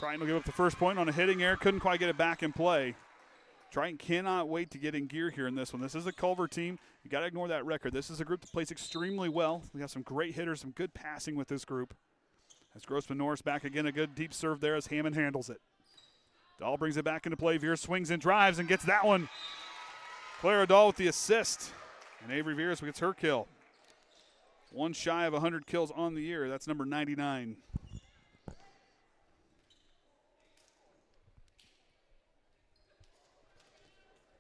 Triton will give up the first point on a hitting error. Couldn't quite get it back in play. Triton cannot wait to get in gear here in this one. This is a Culver team. You got to ignore that record. This is a group that plays extremely well. We have some great hitters, some good passing with this group. As Grossman Norris back again, a good deep serve there as Hammond handles it. Dahl brings it back into play. Veer swings and drives and gets that one. Clara Dahl with the assist. And Avery Veers gets her kill. One shy of 100 kills on the year. That's number 99.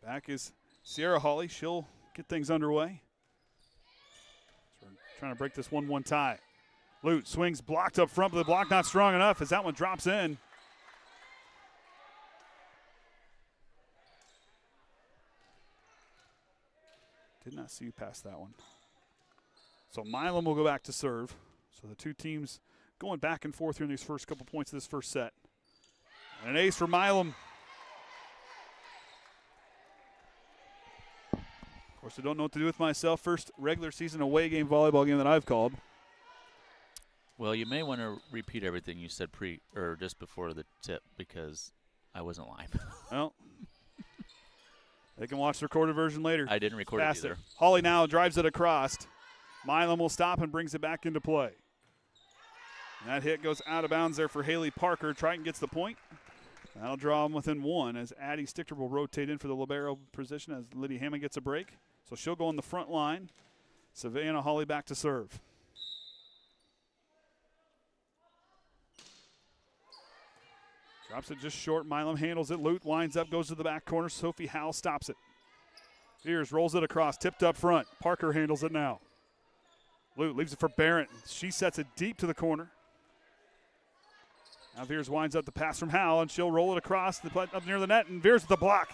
Back is Sierra Hawley. She'll get things underway. So we're trying to break this 1-1 tie. Lute swings, blocked up front, but the block not strong enough as that one drops in. Did not see you pass that one. So Milam will go back to serve. So the two teams going back and forth here in these first couple points of this first set. And an ace for Milam. Of course, I don't know what to do with myself. First regular season away game volleyball game that I've called. Well, you may want to repeat everything you said just before the tip because I wasn't live. Well, they can watch the recorded version later. I didn't record it either. Hawley now drives it across. Milam will stop and brings it back into play. And that hit goes out of bounds there for Haley Parker. Triton gets the point. That'll draw them within one as Addie Stichter will rotate in for the libero position as Lydia Hammond gets a break. So she'll go on the front line. Savannah Hawley back to serve. Drops it just short. Milam handles it. Lute winds up, goes to the back corner. Sophie Howell stops it. Veers rolls it across, tipped up front. Parker handles it now. Lute leaves it for Barrett. She sets it deep to the corner. Now Veers winds up the pass from Howell, and she'll roll it across up near the net, and Veers with the block.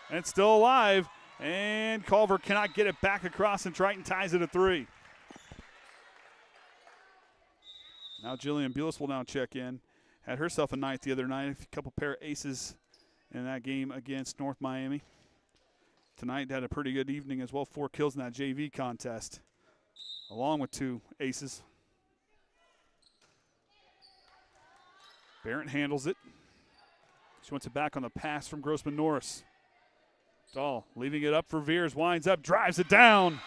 And it's still alive, and Culver cannot get it back across, and Triton ties it at 3. Now Jillian Bulis will now check in. Had herself a night the other night, a couple pair of aces in that game against North Miami. Tonight had a pretty good evening as well, 4 kills in that JV contest, along with 2 aces. Barrett handles it. She wants it back on the pass from Grossman Norris. Dahl leaving it up for Veers, winds up, drives it down.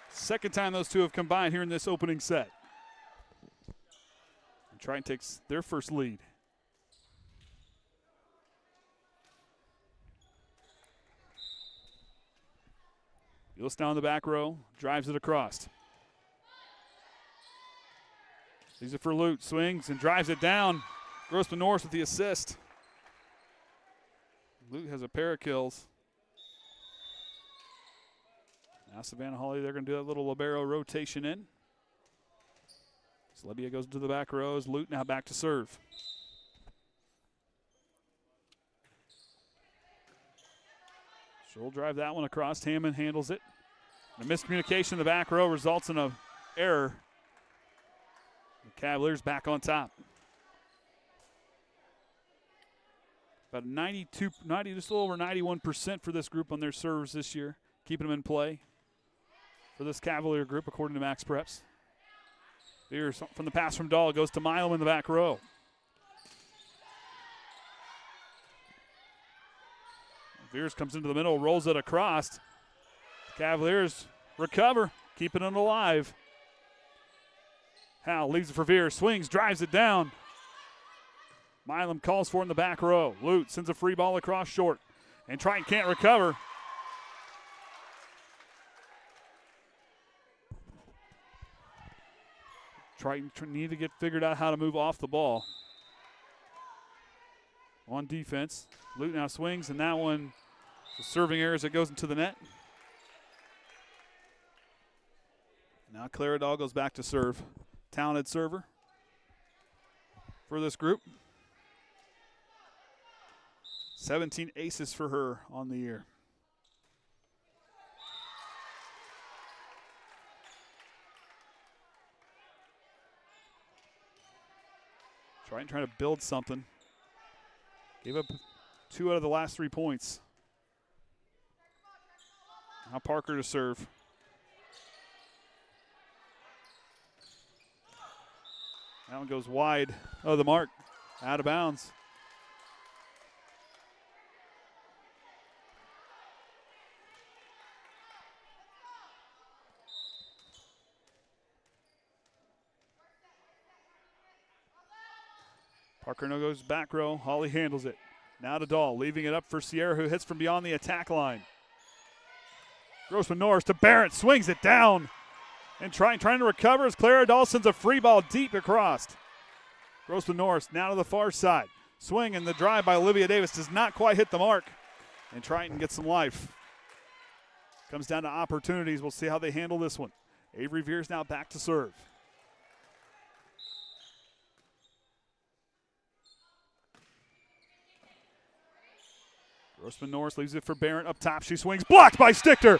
Second time those two have combined here in this opening set. And Triton takes their first lead. Bulis down the back row, drives it across. Leaves it for Lute, swings and drives it down. Grossman Norris with the assist. Lute has a pair of kills. Now Savannah Hawley, they're going to do that little libero rotation in. Slebia goes to the back rows. Lute now back to serve. She'll drive that one across. Hammond handles it. And a miscommunication in the back row results in an error. The Cavaliers back on top. About 92, just a little over 91% for this group on their serves this year, keeping them in play for this Cavalier group, according to Max Preps. Veers from the pass from Dahl goes to Milam in the back row. Veers comes into the middle, rolls it across. The Cavaliers recover, keeping it alive. Howell leaves it for Veers, swings, drives it down. Milam calls for it in the back row. Lute sends a free ball across short, and Triton can't recover. Triton need to get figured out how to move off the ball. On defense, Lute now swings, and that one, the serving error as it goes into the net. Now Clara Dahl goes back to serve. Talented server for this group. 17 aces for her on the year. Trying to build something. Gave up 2 out of the last 3 points. Now Parker to serve. That one goes wide of the mark, out of bounds. Parker no goes back row. Holly handles it. Now to Dahl, leaving it up for Sierra, who hits from beyond the attack line. Grossman Norris to Barrett, swings it down. And trying to recover as Clara Dahl sends a free ball deep across. Grossman Norris now to the far side. Swing and the drive by Olivia Davis does not quite hit the mark. And Triton gets some life. Comes down to opportunities. We'll see how they handle this one. Avery Veers now back to serve. Grossman Norris leaves it for Barrett up top. She swings, blocked by Stichter.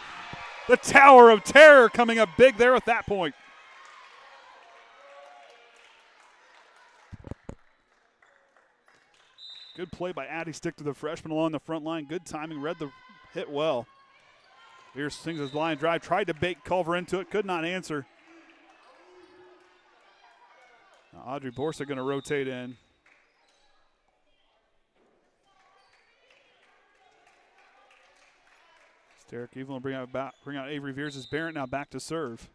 The Tower of Terror coming up big there at that point. Good play by Addie Stichter, the freshman along the front line. Good timing, read the hit well. Here swings his line drive, tried to bait Culver into it, could not answer. Now Audrey Borsa going to rotate in. Derek Evelyn will bring out Avery Veers as Barrett now back to serve.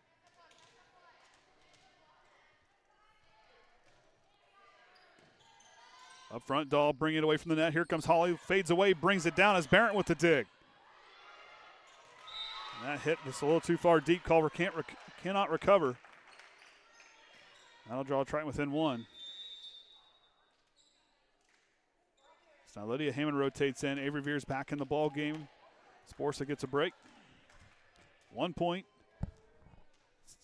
Up front, Dahl bringing it away from the net. Here comes Holly, fades away, brings it down as Barrett with the dig. And that hit just a little too far deep. Culver cannot recover. That'll draw Triton within one. So now Lydia Hammond rotates in. Avery Veers back in the ball game. Sporsa gets a break. 1 point.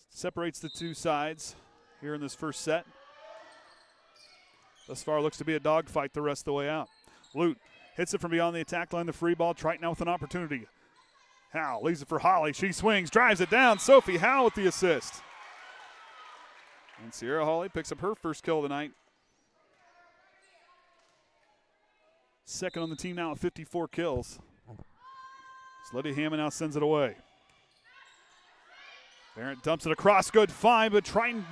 Separates the two sides here in this first set. Thus far looks to be a dogfight the rest of the way out. Lute hits it from beyond the attack line, the free ball. Triton now with an opportunity. Howe leaves it for Holly. She swings, drives it down. Sophie Howe with the assist. And Sierra Holly picks up her first kill of the night. Second on the team now at 54 kills. So Lydia Hammond now sends it away. Barrett dumps it across, good find, but Triton,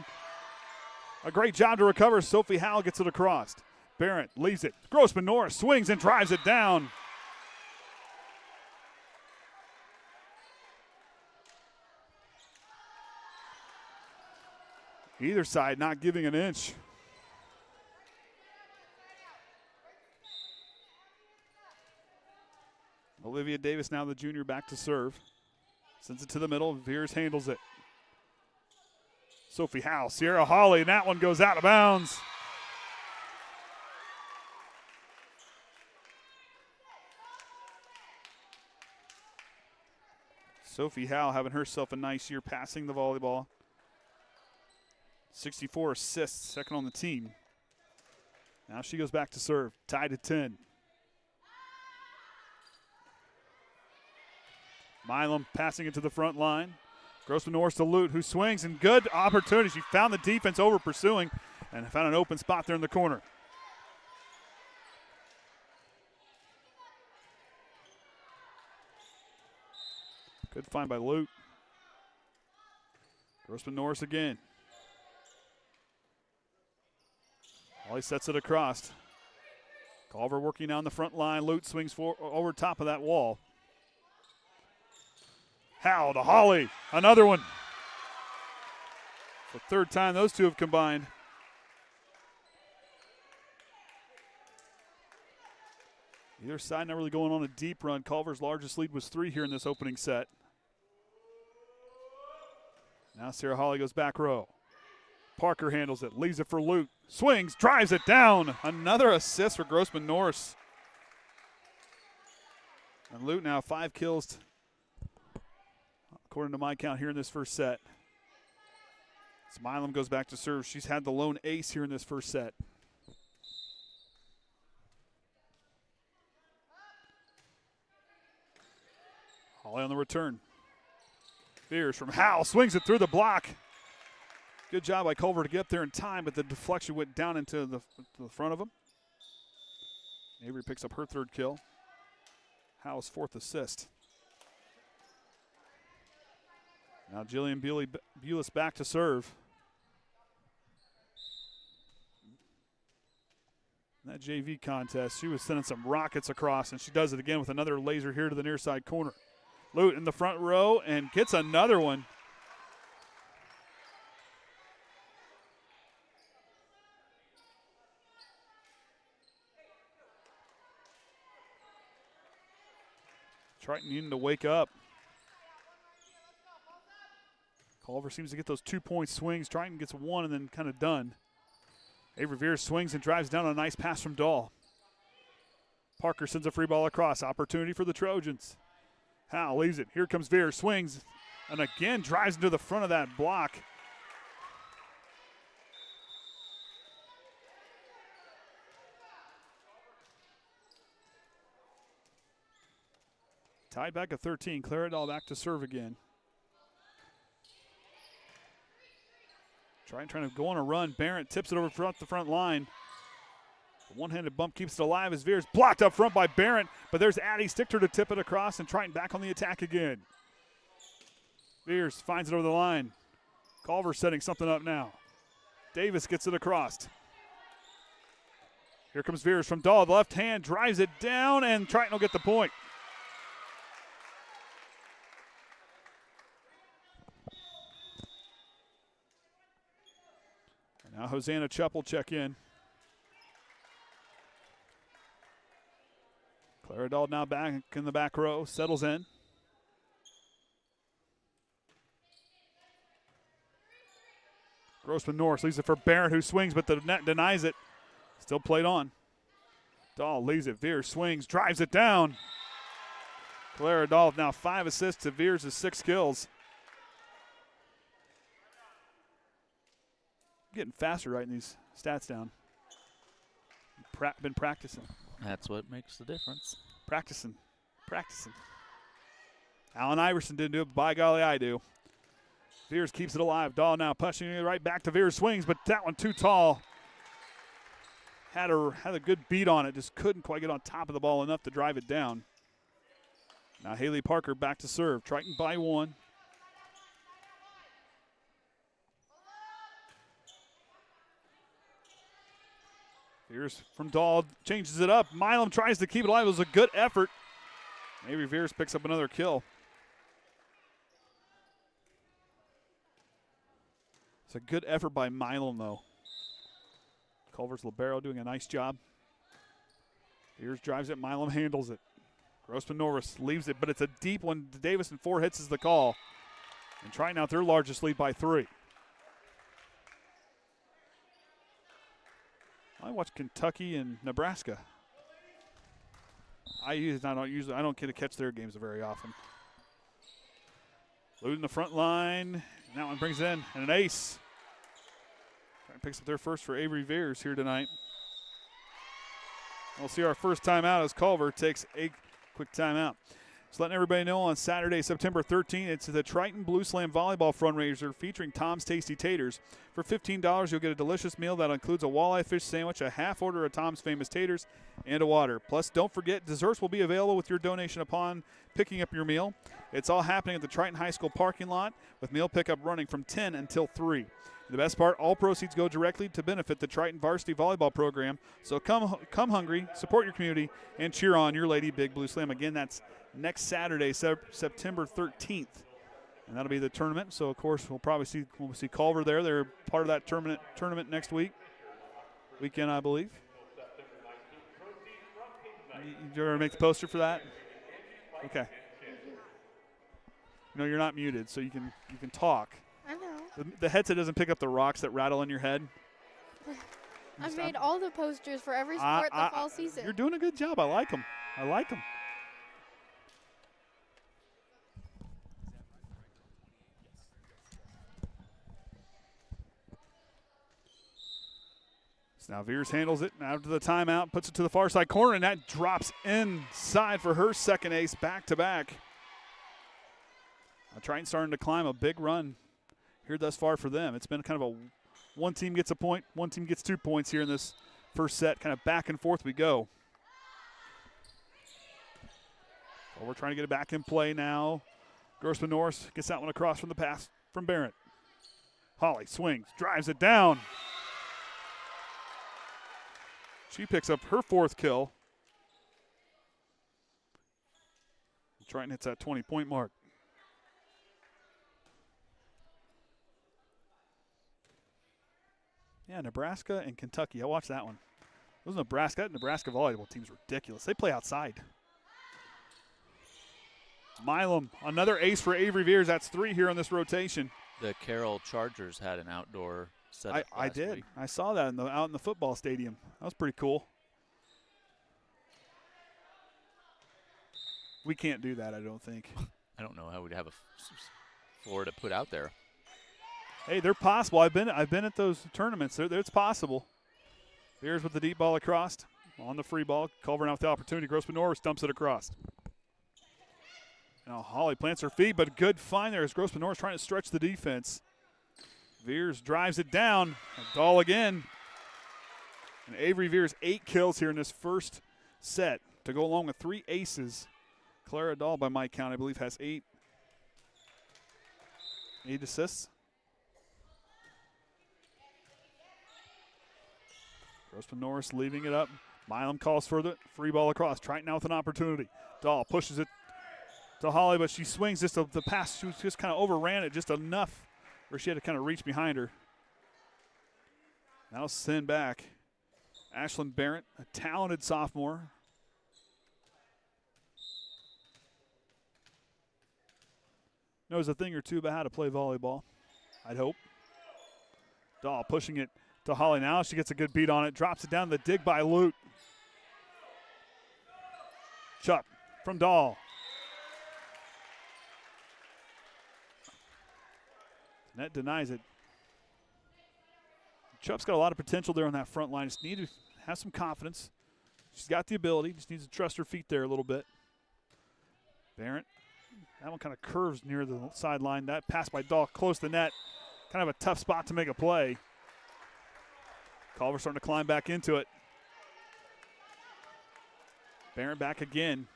a great job to recover. Sophie Howe gets it across. Barrett leaves it. Grossman Norris swings and drives it down. Either side not giving an inch. Olivia Davis now the junior back to serve. Sends it to the middle. Veers handles it. Sophie Howe, Sierra Holly, and that one goes out of bounds. Sophie Howe having herself a nice year passing the volleyball. 64 assists, second on the team. Now she goes back to serve, tied at 10. Milam passing it to the front line. Grossman Norris to Lute, who swings, and good opportunity. She found the defense over pursuing and found an open spot there in the corner. Good find by Lute. Grossman Norris again. Holly sets it across. Culver working down the front line. Lute swings over top of that wall. Howe to Holly, another one. The third time those two have combined. Either side not really going on a deep run. Culver's largest lead was 3 here in this opening set. Now Sarah Holly goes back row. Parker handles it, leaves it for Lute. Swings, drives it down. Another assist for Grossman Norris. And Lute now 5 kills according to my count here in this first set. Milam goes back to serve. She's had the lone ace here in this first set. Holly on the return. Veers from Howe, swings it through the block. Good job by Culver to get up there in time, but the deflection went down into the front of him. Avery picks up her 3rd kill. Howe's 4th assist. Now Jillian Bulis back to serve. In that JV contest, she was sending some rockets across, and she does it again with another laser here to the near side corner. Lute in the front row and gets another one. Triton needing to wake up. Culver seems to get those 2-point swings. Triton gets one and then kind of done. Avery Veers swings and drives down a nice pass from Dahl. Parker sends a free ball across. Opportunity for the Trojans. Howell leaves it. Here comes Veers. Swings and again drives into the front of that block. Tied back at 13. Claridal back to serve again. Trying to go on a run. Barrett tips it over the front line. The one-handed bump keeps it alive as Veers blocked up front by Barrett, but there's Addie Stichter to tip it across, and Triton back on the attack again. Veers finds it over the line. Culver setting something up now. Davis gets it across. Here comes Veers from Dahl. The left hand drives it down, and Triton will get the point. And now Hosanna Chupp will check in. Claridal now back in the back row, settles in. Grossman Norris leaves it for Barrett, who swings, but the net denies it. Still played on. Dahl leaves it. Veers swings, drives it down. Claridal now 5 assists to Veers' 6 kills. I'm getting faster writing these stats down. Been practicing. That's what makes the difference. Practicing. Allen Iverson didn't do it, but by golly, I do. Veers keeps it alive. Dahl now punching it right back to Veers. Swings, but that one too tall. Had a good beat on it, just couldn't quite get on top of the ball enough to drive it down. Now Haley Parker back to serve. Triton by 1. Veers from Dahl changes it up. Milam tries to keep it alive. It was a good effort. Maybe Veers picks up another kill. It's a good effort by Milam, though. Culver's libero doing a nice job. Veers drives it. Milam handles it. Grossman Norris leaves it, but it's a deep one. Davis and 4 hits is the call. And Triton out their largest lead by 3. I watch Kentucky and Nebraska. I don't get to catch their games very often. Lute in the front line. And that one brings in and an ace. Picks up their first for Avery Veers here tonight. We'll see our first timeout as Culver takes a quick timeout. Just letting everybody know on Saturday, September 13th, it's the Triton Blue Slam Volleyball fundraiser featuring Tom's Tasty Taters. For $15, you'll get a delicious meal that includes a walleye fish sandwich, a half order of Tom's Famous Taters, and a water. Plus, don't forget, desserts will be available with your donation upon picking up your meal. It's all happening at the Triton High School parking lot with meal pickup running from 10 until 3. The best part, all proceeds go directly to benefit the Triton Varsity Volleyball program. So come hungry, support your community, and cheer on your Lady Big Blue Slam. Again, that's next Saturday, September 13th. And that'll be the tournament. So, of course, we'll see Culver there. They're part of that tournament next weekend, I believe. You ever make the poster for that? Okay. No, you're not muted, so you can talk. I know. The headset doesn't pick up the rocks that rattle in your head. I've made all the posters for every sport the fall season. You're doing a good job. I like them. So now Veers handles it after the timeout, puts it to the far side corner, and that drops inside for her second ace back-to-back. Triton starting to climb a big run here thus far for them. It's been kind of a one team gets a point, one team gets 2 points here in this first set. Kind of back and forth we go. Well, we're trying to get it back in play now. Grossman Norris gets that one across from the pass from Barrett. Holly swings, drives it down. She picks up her 4th kill. Triton hits that 20-point mark. Yeah, Nebraska and Kentucky. I watched that one. Those Nebraska volleyball team's ridiculous. They play outside. Milam, another ace for Avery Veers. That's 3 here on this rotation. The Carroll Chargers had an outdoor setup I did. week. I saw that out in the football stadium. That was pretty cool. We can't do that, I don't think. I don't know how we'd have a floor to put out there. Hey, they're possible. I've been at those tournaments. It's possible. Veers with the deep ball across. On the free ball. Culver now with the opportunity. Grossman Norris dumps it across. Now Holly plants her feet, but a good find there as Grossman Norris trying to stretch the defense. Veers drives it down. Dahl again. And Avery Veers 8 kills here in this first set to go along with 3 aces. Clara Dahl, by my count, I believe has 8 assists. Grossman Norris leaving it up. Milam calls for the free ball across. Triton now with an opportunity. Dahl pushes it to Holly, but she swings just the pass. She just kind of overran it just enough where she had to kind of reach behind her. Now send back. Ashlyn Barrett, a talented sophomore. Knows a thing or two about how to play volleyball, I'd hope. Dahl pushing it to Holly now. She gets a good beat on it. Drops it down the dig by Lute. Chuck from Dahl. Net denies it. Chuck's got a lot of potential there on that front line. Just need to have some confidence. She's got the ability. Just needs to trust her feet there a little bit. Barrett. That one kind of curves near the sideline. That pass by Dahl close to the net. Kind of a tough spot to make a play. Culver starting to climb back into it. Barrett back again.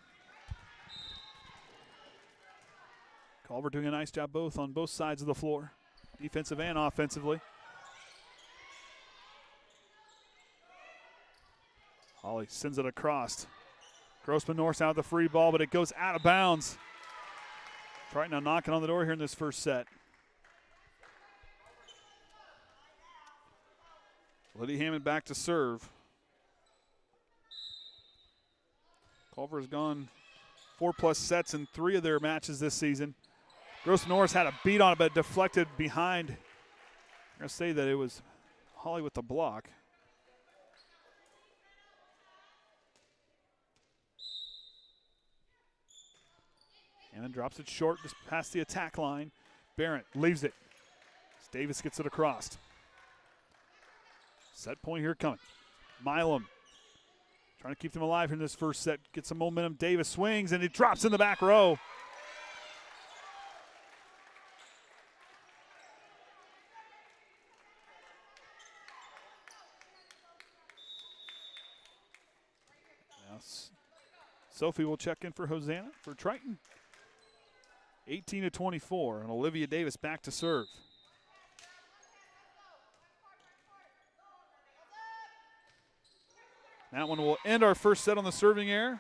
Culver doing a nice job on both sides of the floor, defensive and offensively. Holly sends it across. Grossman Norris out the free ball, but it goes out of bounds. Triton now knocking on the door here in this first set. Lydia Hammond back to serve. Culver has gone 4+ sets in 3 of their matches this season. Grossman Norris had a beat on it, but deflected behind. I'm going to say that it was Holly with the block. And then drops it short, just past the attack line. Barrett leaves it. Davis gets it across. Set point here coming. Milam trying to keep them alive here in this first set. Get some momentum. Davis swings, and he drops in the back row. Now Sophie will check in for Hosanna for Triton. 18-24, and Olivia Davis back to serve. That one will end our first set on the serving error.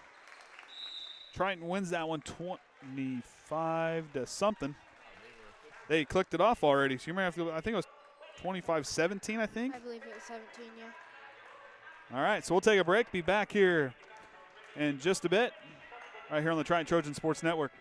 Triton wins that one 25 to something. They clicked it off already, so you might have to, I think it was 25-17, I think. I believe it was 17, yeah. All right, so we'll take a break. Be back here in just a bit, right here on the Triton Trojan Sports Network.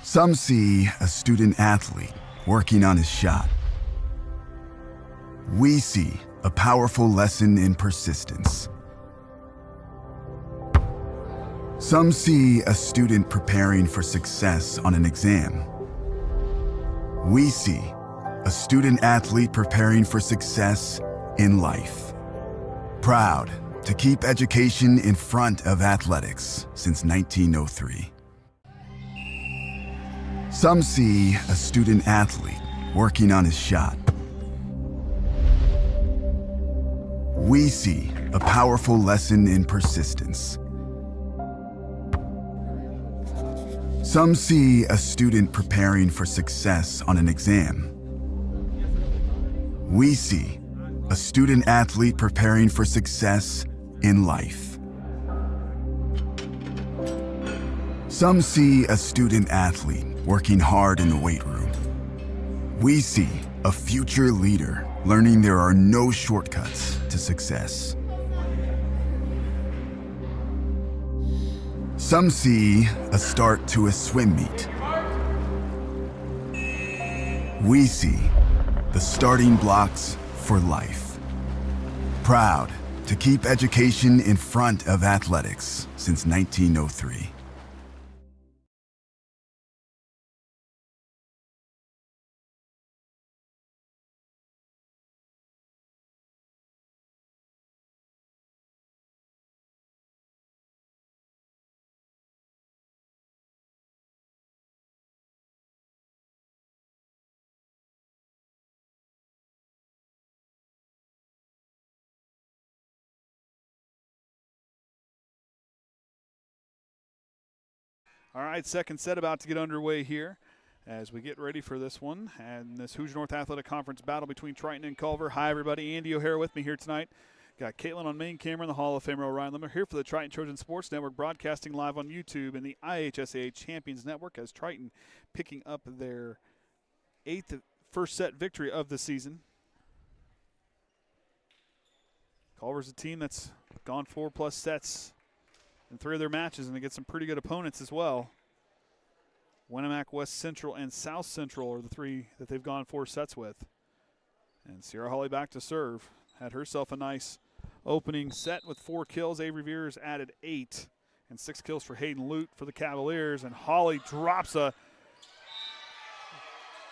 Some see a student athlete, working on his shot. We see a powerful lesson in persistence. Some see a student preparing for success on an exam. We see a student athlete preparing for success in life. Proud to keep education in front of athletics since 1903. Some see a student athlete working on his shot. We see a powerful lesson in persistence. Some see a student preparing for success on an exam. We see a student athlete preparing for success in life. Some see a student athlete working hard in the weight room. We see a future leader learning there are no shortcuts to success. Some see a start to a swim meet. We see the starting blocks for life. Proud to keep education in front of athletics since 1903. All right, second set about to get underway here as we get ready for this one and this Hoosier North Athletic Conference battle between Triton and Culver. Hi, everybody. Andy O'Hara with me here tonight. Got Caitlin on main camera and the Hall of Famer Ryan Limmer here for the Triton Trojan Sports Network, broadcasting live on YouTube and the IHSAA Champions Network as Triton picking up their first set victory of the season. Culver's a team that's gone 4+ sets in 3 of their matches, and they get some pretty good opponents as well. Winnemac, West Central, and South Central are the 3 that they've gone 4 sets with. And Sierra Holly back to serve. Had herself a nice opening set with 4 kills. Avery Veers added 8, and 6 kills for Hayden Lute for the Cavaliers. And Holly drops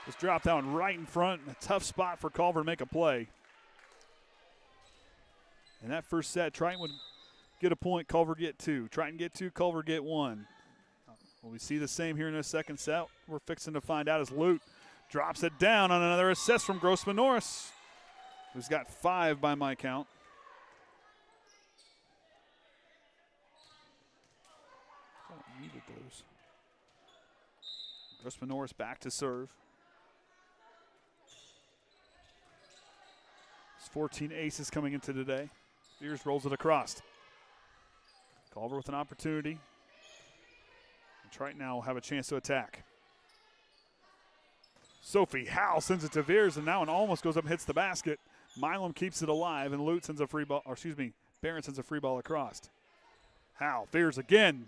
just dropped that one right in front. A tough spot for Culver to make a play. In that first set, Triton would get a point, Culver get 2. Triton get 2, Culver get 1. Will we see the same here in the second set? We're fixing to find out as Lute drops it down on another assist from Grossman Norris, who's got 5 by my count. I needed those. Grossman Norris back to serve. It's 14 aces coming into today. Veers rolls it across. Culver with an opportunity. And Triton now will have a chance to attack. Sophie Howell sends it to Veers, and now it almost goes up and hits the basket. Milam keeps it alive, and Lute sends a free ball, or excuse me, Barrett sends a free ball across. Howell, Veers again.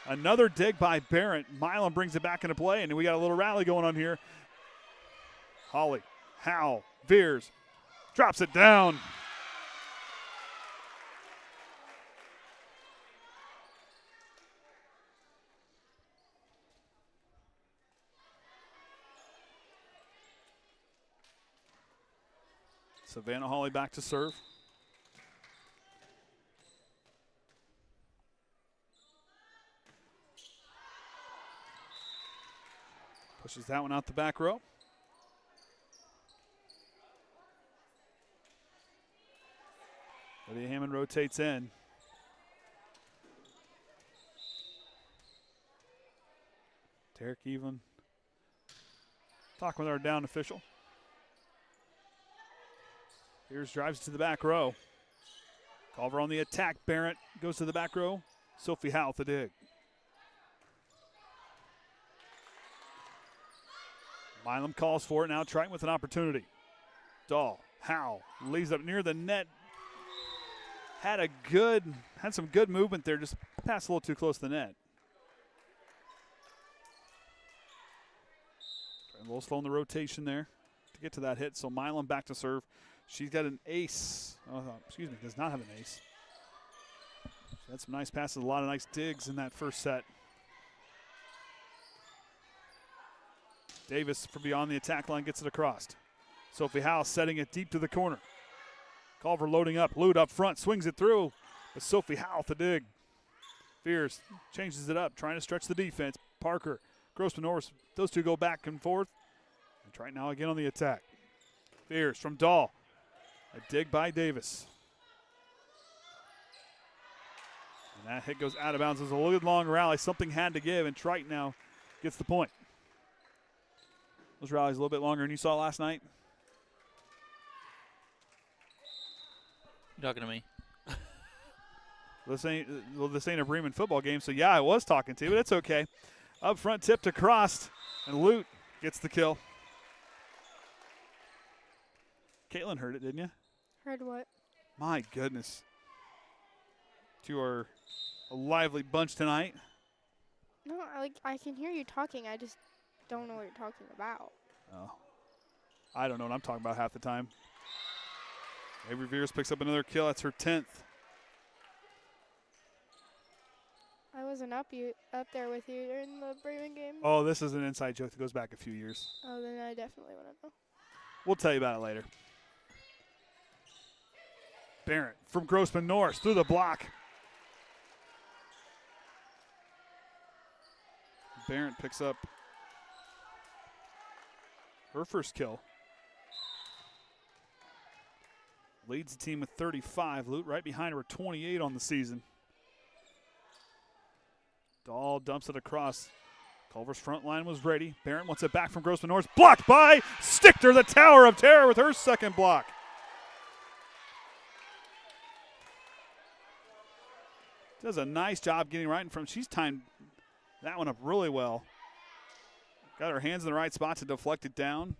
Another dig by Barrett. Milam brings it back into play, and we got a little rally going on here. Holly, Howell, Veers, drops it down. Savannah Holly back to serve. Pushes that one out the back row. Lydia Hammond rotates in. Derek Evelyn talking with our down official. Here's drives to the back row. Culver on the attack. Barrett goes to the back row. Sophie Howell the dig. Milam calls for it. Now Triton with an opportunity. Dahl, Howell leaves up near the net. Had some good movement there. Just passed a little too close to the net. little slow in the rotation there to get to that hit. So Milan back to serve. She's got an ace. Oh, excuse me, does not have an ace. She had some nice passes, a lot of nice digs in that first set. Davis from beyond the attack line gets it across. Sophie Howe setting it deep to the corner. Culver loading up. Lute up front, swings it through. But Sophie Howe with the dig. Fierce changes it up, trying to stretch the defense. Parker, Grossman Norris, those two go back and forth. And Triton now again on the attack. Fierce from Dahl. A dig by Davis. And that hit goes out of bounds. It was a good long rally. Something had to give, and Triton now gets the point. Those rallies a little bit longer than you saw last night. You talking to me? This ain't a Bremen football game, so yeah, I was talking to you, but it's okay. Up front, tipped across, and Lute gets the kill. Caitlin heard it, didn't you? Heard what? My goodness. You are a lively bunch tonight. No, I can hear you talking. I just don't know what you're talking about. Oh, I don't know what I'm talking about half the time. Avery Veers picks up another kill. That's her 10th. I wasn't up there with you during the Bremen game. Oh, this is an inside joke that goes back a few years. Oh, then I definitely want to know. We'll tell you about it later. Barrett from Grossman Norris through the block. Barrett picks up her first kill. Leads the team with 35. Lute right behind her with 28 on the season. Dahl dumps it across. Culver's front line was ready. Barrett wants it back from Grossman Norris. Blocked by Stichter, the Tower of Terror, with her second block. Does a nice job getting right in front. She's timed that one up really well. Got her hands in the right spot to deflect it down.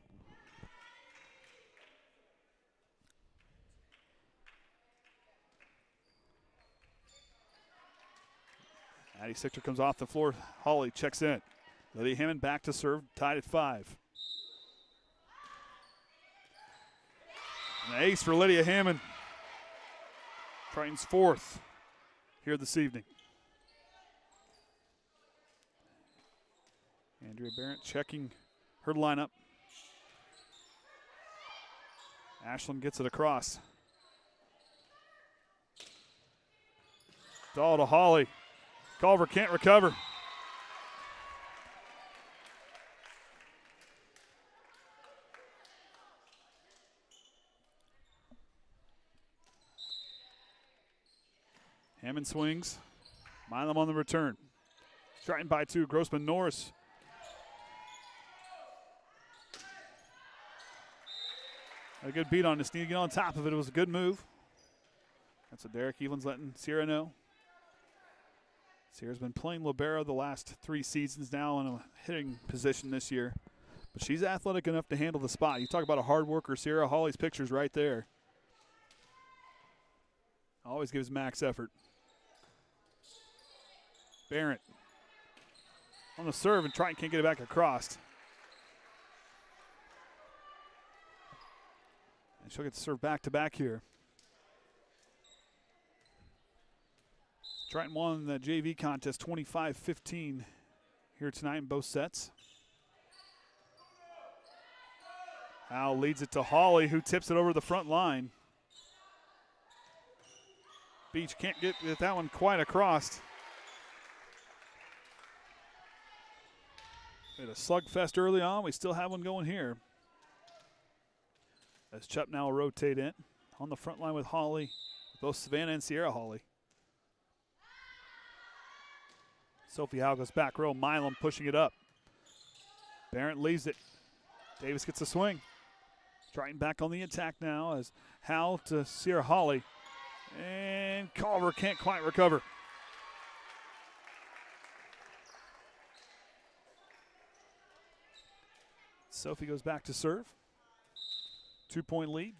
Addie Stichter comes off the floor. Holly checks in. Lydia Hammond back to serve, tied at 5. An ace for Lydia Hammond. Triton's 4th here this evening. Andrea Barrett checking her lineup. Ashland gets it across. Dahl to Holly. Culver can't recover. Hammond swings. Milam on the return. Triton by 2. Grossman Norris. A good beat on this. Need to get on top of it. It was a good move. That's what Derek Evelyn's letting Sierra know. Sierra's been playing libero the last 3 seasons now in a hitting position this year. But she's athletic enough to handle the spot. You talk about a hard worker, Sierra. Holly's picture's right there. Always gives max effort. Barrett on the serve, and Triton can't get it back across. And she'll get to serve back-to-back here. Triton won the JV contest 25-15 here tonight in both sets. Howe leads it to Holly, who tips it over the front line. Beach can't get that one quite across. We had a slugfest early on. We still have one going here. As Chup now will rotate in on the front line with Holly, both Savannah and Sierra Holly. Sophie Howe goes back row. Milam pushing it up. Barrett leaves it. Davis gets a swing. Triton back on the attack now as Howe to Sierra Holly. And Culver can't quite recover. Sophie goes back to serve. 2-point lead.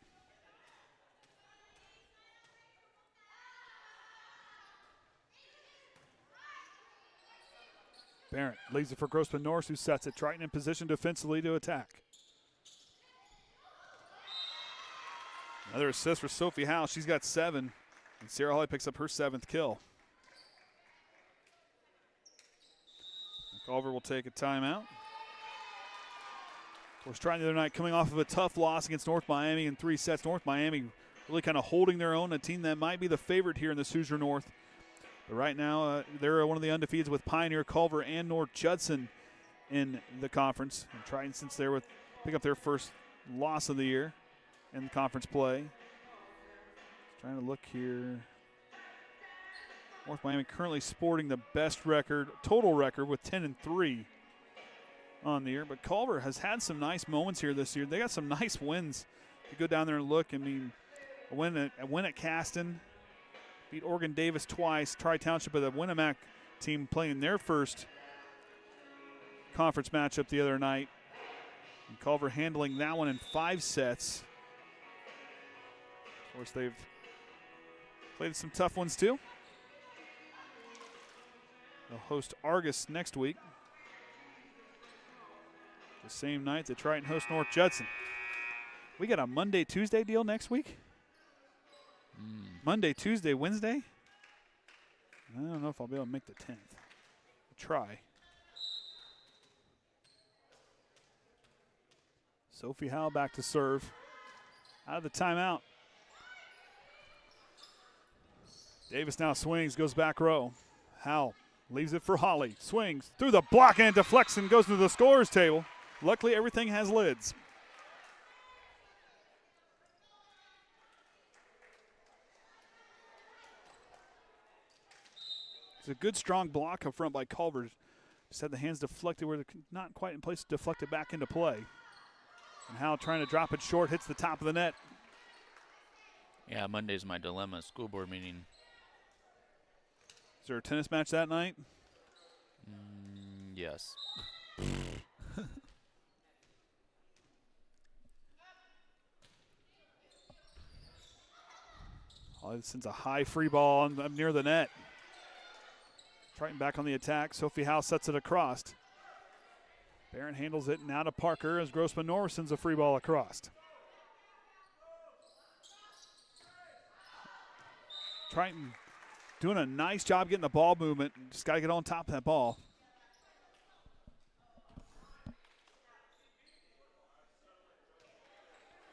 Barrett leaves it for Grossman Norris, who sets it. Triton in position defensively to attack. Another assist for Sophie Howe. She's got 7. And Sarah Hawley picks up her 7th kill. Culver will take a timeout. Of course, Triton the other night coming off of a tough loss against North Miami in 3 sets. North Miami really kind of holding their own, a team that might be the favorite here in the Hoosier North. But right now, they're one of the undefeateds with Pioneer, Culver, and North Judson in the conference. And Triton, since they would pick up their first loss of the year in conference play. Trying to look here. North Miami currently sporting the best record, total record, with 10-3 on the year. But Culver has had some nice moments here this year. They got some nice wins. You go down there and look. I mean, a win at Caston, beat Oregon Davis twice. Tri-Township with the Winnemac team playing their first conference matchup the other night. And Culver handling that one in 5 sets. Of course, they've played some tough ones too. They'll host Argus next week. The same night that Triton hosts North Judson. We got a Monday, Tuesday deal next week? Monday, Tuesday, Wednesday? I don't know if I'll be able to make the 10th. I'll try. Sophie Howe back to serve. Out of the timeout. Davis now swings, goes back row. Howe leaves it for Holly. Swings through the block and deflects and goes to the scorer's table. Luckily, everything has lids. It's a good, strong block up front by Culver. Just had the hands deflected where they're not quite in place to deflect it back into play. And Howe trying to drop it short, hits the top of the net. Yeah, Monday's my dilemma, school board meeting. Is there a tennis match that night? Yes. Holly sends a high free ball up near the net. Triton back on the attack. Sophie Howe sets it across. Barron handles it now to Parker as Grossman Norris sends a free ball across. Triton doing a nice job getting the ball movement. Just got to get on top of that ball.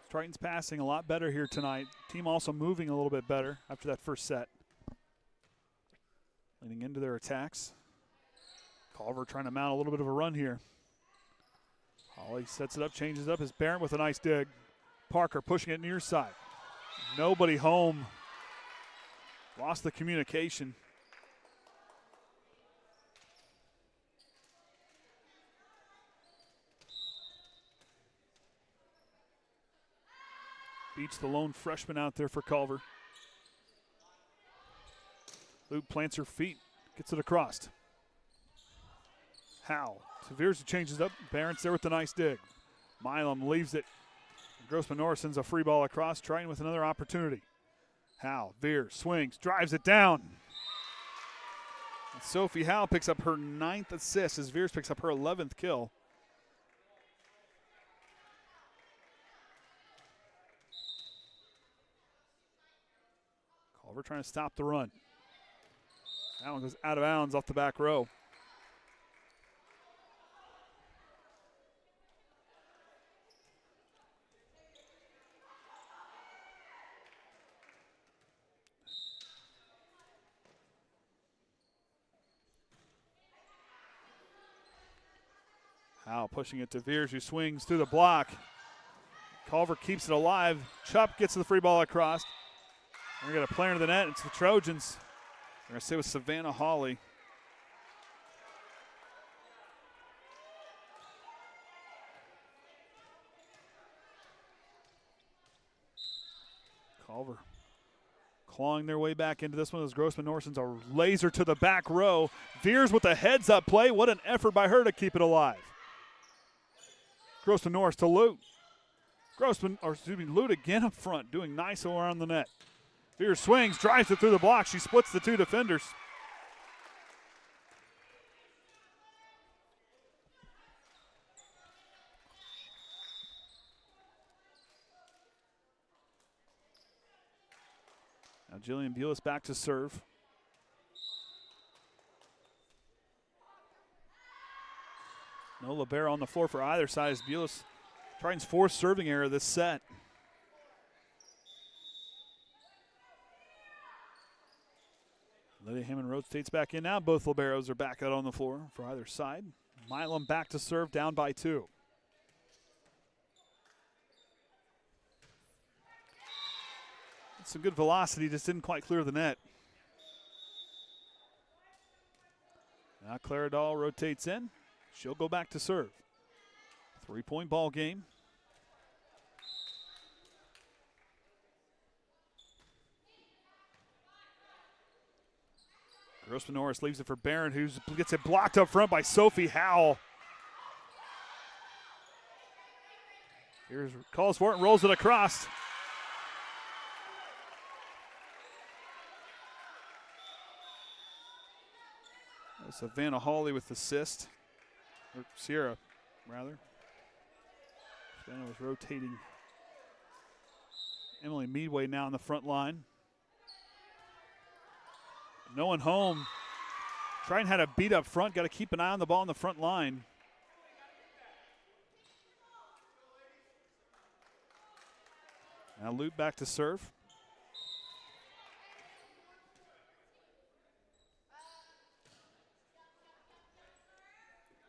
Triton's passing a lot better here tonight. Team also moving a little bit better after that first set. Leaning into their attacks. Culver trying to mount a little bit of a run here. Holly sets it up, changes up. Is Barron with a nice dig. Parker pushing it near side. Nobody home. Lost the communication. Beats the lone freshman out there for Culver. Luke plants her feet, gets it across. Howe. Severes changes up. Barron's there with the nice dig. Milam leaves it. Grossman Norris sends a free ball across. Triton with another opportunity. Howe, Veers, swings, drives it down. And Sophie Howe picks up her 9th assist as Veers picks up her 11th kill. Culver trying to stop the run. That one goes out of bounds off the back row. Howe pushing it to Veers, who swings through the block. Culver keeps it alive. Chupp gets the free ball across. We're going to play into the net. It's the Trojans. We're going to stay with Savannah Hawley. Culver clawing their way back into this one as Grossman Norrison's a laser to the back row. Veers with a heads-up play. What an effort by her to keep it alive. Grossman Norris to Lute. Lute again up front, doing nice around the net. Veers swings, drives it through the block. She splits the two defenders. Now Jillian Bulis back to serve. No libero on the floor for either side as Bulis Triton's fourth serving error this set. Lydia Hammond rotates back in now. Both liberos are back out on the floor for either side. Milam back to serve, down by 2. Some good velocity, just didn't quite clear the net. Now Claridal rotates in. She'll go back to serve. 3-point ball game. Grossman Norris leaves it for Barron, who gets it blocked up front by Sophie Howell. Here's calls for it and rolls it across. Savannah Hawley with assist, or Sierra, rather. Savannah was rotating. Emily Meadway now in the front line. No one home. Triton had a beat up front. Got to keep an eye on the ball in the front line. Now Lute back to serve.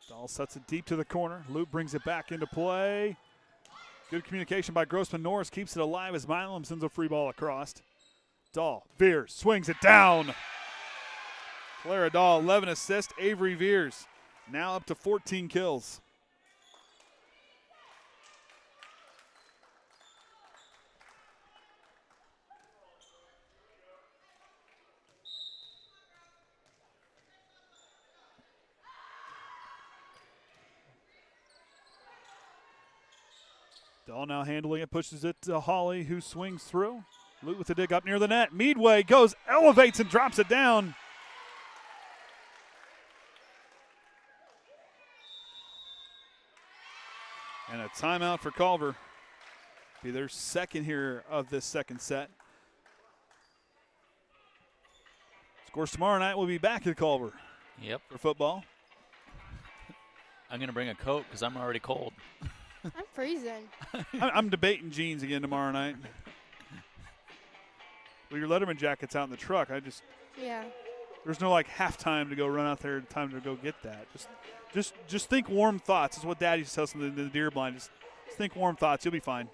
Dahl sets it deep to the corner. Lute brings it back into play. Good communication by Grossman Norris. Keeps it alive as Milam sends a free ball across. Dahl veers, swings it down. Clara Dahl, 11 assists. Avery Veers now up to 14 kills. Dahl now handling it, pushes it to Hawley, who swings through. Lute with the dig up near the net. Meadway goes, elevates and drops it down. And a timeout for Culver. Be their second here of this second set. Of course, tomorrow night we'll be back at Culver. Yep. For football. I'm going to bring a coat because I'm already cold. I'm freezing. I'm debating jeans again tomorrow night. Well, your Letterman jacket's out in the truck. Yeah. There's no like halftime to go run out there, time to go get that. Just think warm thoughts. That's what Dad used to tell us in the deer blind. Just think warm thoughts. You'll be fine.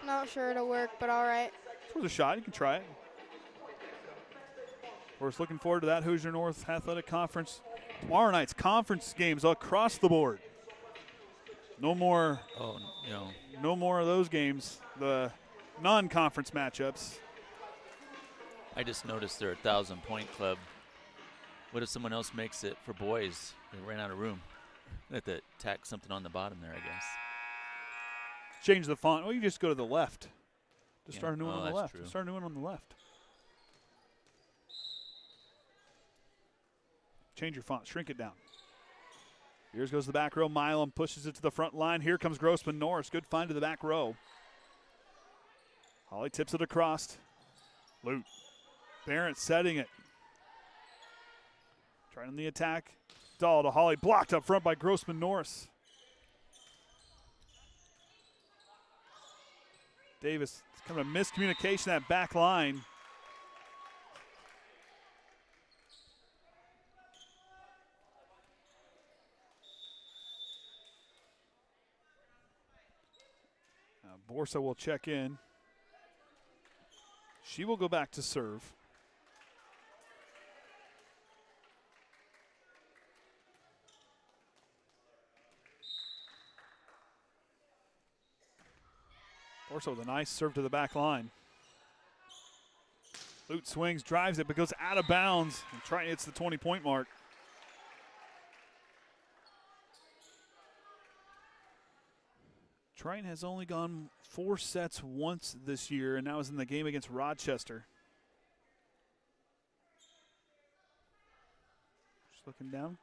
Not sure it'll work, but all right. It's worth a shot. You can try it. Of course, looking forward to that Hoosier North Athletic Conference. Tomorrow night's conference games across the board. No more. Oh, no. No more of those games. The non-conference matchups. I just noticed they're a 1,000-point club. What if someone else makes it for boys? They ran out of room. They have to tack something on the bottom there, I guess. Change the font. Well, you just go to the left. Just Yeah. start a new one on the left. True. Just start a new one on the left. Change your font. Shrink it down. Here goes the back row. Milam pushes it to the front line. Here comes Grossman Norris. Good find to the back row. Holly tips it across. Lute. Barrett setting it. Trying on the attack. Dahl to Holly. Blocked up front by Grossman Norris. Davis, it's kind of a miscommunication that back line. Borsa will check in. She will go back to serve. Borsa with a nice serve to the back line. Lute swings, drives it, but goes out of bounds. And Triton hits the 20-point mark. Triton has only gone 4 sets once this year, and that was in the game against Rochester. Just looking down.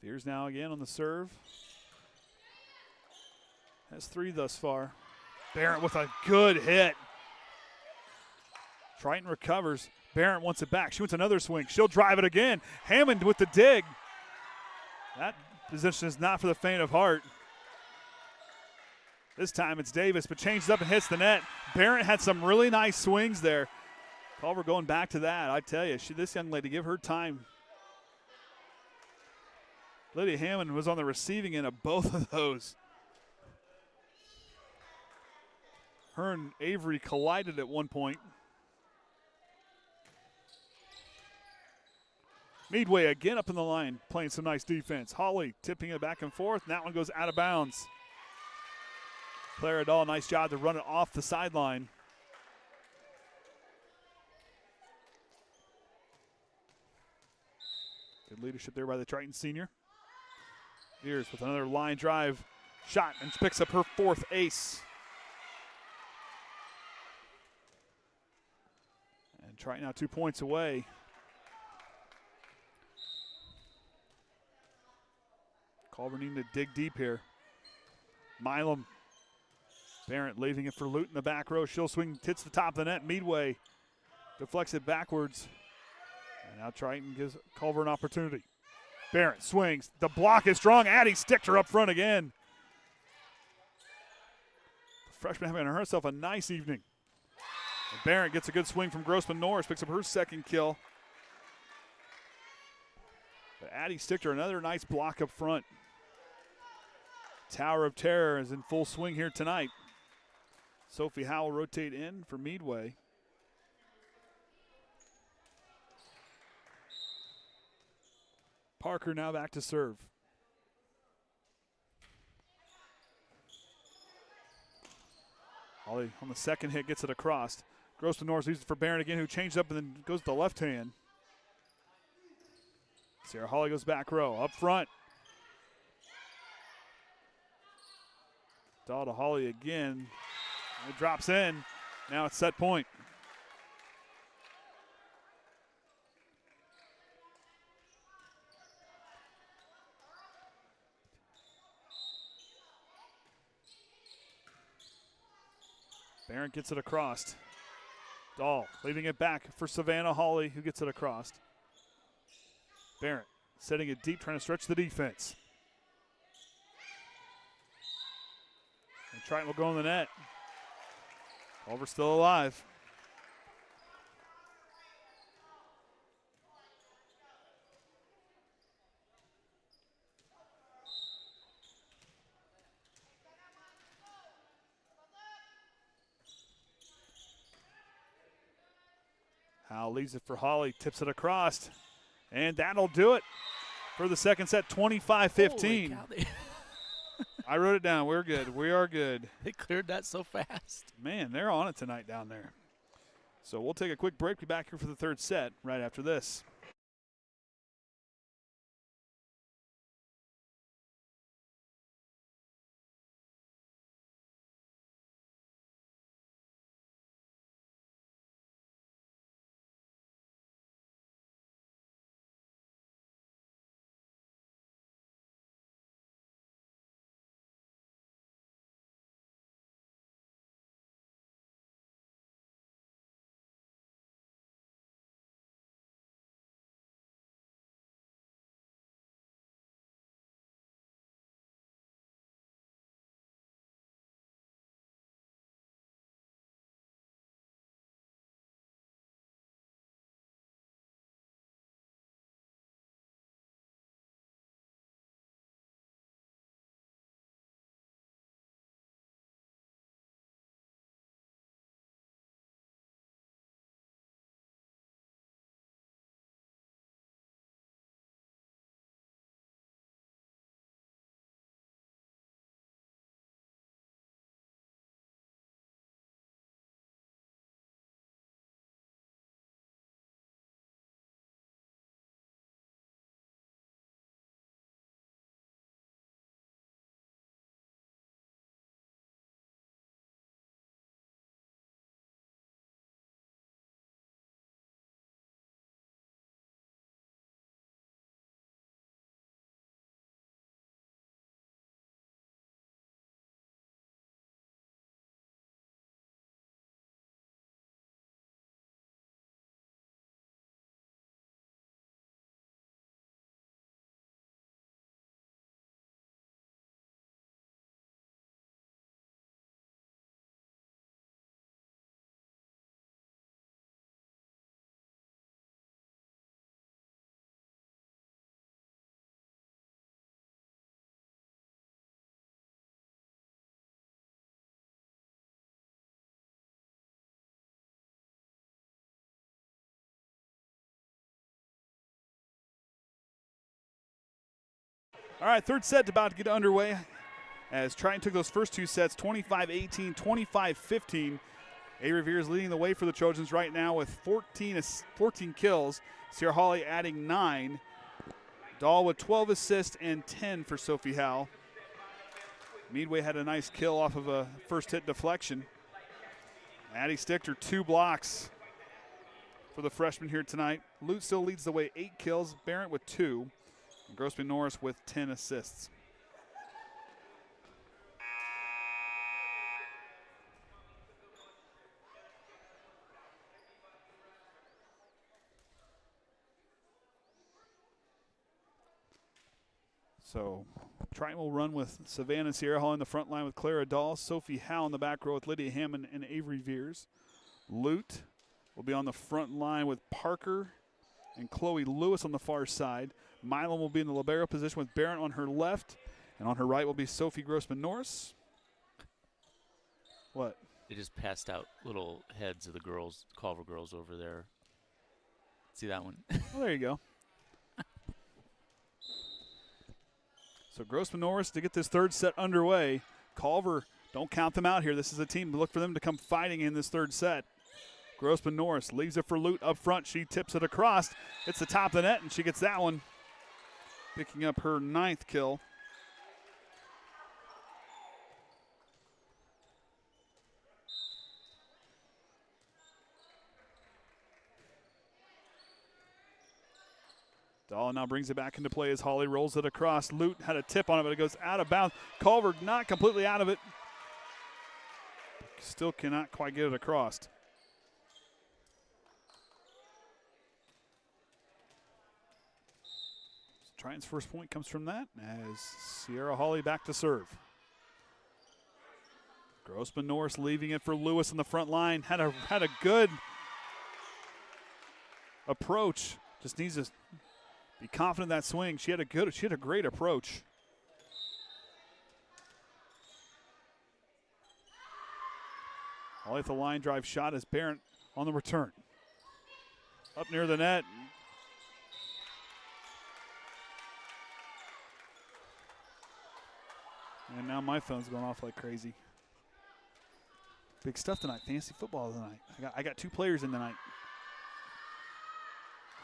Veers now again on the serve. Has 3 thus far. Barrett with a good hit. Triton recovers. Barrett wants it back. She wants another swing. She'll drive it again. Hammond with the dig. That position is not for the faint of heart. This time it's Davis, but changes up and hits the net. Barrett had some really nice swings there. Culver going back to that. I tell you, this young lady, give her time. Lydia Hammond was on the receiving end of both of those. Her and Avery collided at one point. Meadway again up in the line, playing some nice defense. Holly tipping it back and forth, and that one goes out of bounds. Clara Dahl, nice job to run it off the sideline. Good leadership there by the Triton senior. Beers with another line drive shot, and she picks up her 4th ace. And Triton now 2 points away. Culver needing to dig deep here. Milam. Barrett leaving it for Lute in the back row. She'll swing, hits the top of the net. Meadway deflects it backwards. And now Triton gives Culver an opportunity. Barrett swings. The block is strong. Addie sticked her up front again. The freshman having herself a nice evening. And Barrett gets a good swing from Grossman Norris. Picks up her 2nd kill. But Addie sticked her another nice block up front. Tower of Terror is in full swing here tonight. Sophie Howell rotate in for Meadway. Parker now back to serve. Holly on the 2nd hit gets it across. Grossman Norris uses it for Barron again, who changed up and then goes to the left hand. Sarah Holly goes back row, up front. Dahl to Holly again. It drops in. Now it's set point. Barron gets it across. Dahl leaving it back for Savannah Holly, who gets it across. Barrett setting it deep, trying to stretch the defense. And Triton will go in the net. Culver still alive. Howell leaves it for Holly, tips it across, and that'll do it for the second set, 25-15. I wrote it down. We're good. We are good. They cleared that so fast. Man, they're on it tonight down there. So we'll take a quick break. Be back here for the 3rd set right after this. All right, third set about to get underway as Triton took those first two sets, 25-18, 25-15. Avery Veers leading the way for the Trojans right now with 14 kills. Sierra Hawley adding 9. Dahl with 12 assists and 10 for Sophie Howe. Meadway had a nice kill off of a first hit deflection. Addie Stichter 2 blocks for the freshman here tonight. Lute still leads the way, 8 kills. Barrett with 2. And Grossman Norris with 10 assists. So Triton will run with Savannah Sierra Hall in the front line with Clara Dahl, Sophie Howe in the back row with Lydia Hammond and Avery Veers. Lute will be on the front line with Parker and Chloe Lewis on the far side. Milan will be in the libero position with Barrett on her left, and on her right will be Sophie Grossman Norris. What? They just passed out little heads of the girls, Culver girls over there. See that one? Well, there you go. So Grossman Norris to get this third set underway. Culver, don't count them out here. This is a team. Look for them to come fighting in this third set. Grossman Norris leaves it for Lute up front. She tips it across. It's the top of the net, and she gets that one, picking up her 9th kill. Dahl now brings it back into play as Hawley rolls it across. Lute had a tip on it, but it goes out of bounds. Culver not completely out of it. Still cannot quite get it across. So Triton's first point comes from that as Sierra Hawley back to serve. Grossman Norris leaving it for Lewis in the front line. Had a good approach. Just needs to be confident in that swing. She had a great approach. Hawley at the line drive shot as Barrett on the return. Up near the net. And now my phone's going off like crazy. Big stuff tonight. Fantasy football tonight. I got 2 players in tonight.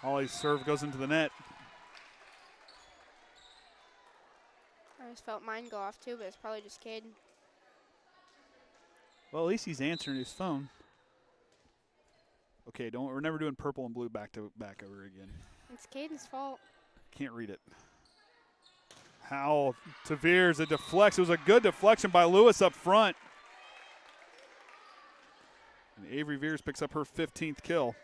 Hawley's serve goes into the net. I just felt mine go off too, but it's probably just Caden. Well, at least he's answering his phone. Okay, we're never doing purple and blue back over again. It's Caden's fault. Can't read it. Howe to Veers, it deflects. It was a good deflection by Lewis up front. And Avery Veers picks up her 15th kill.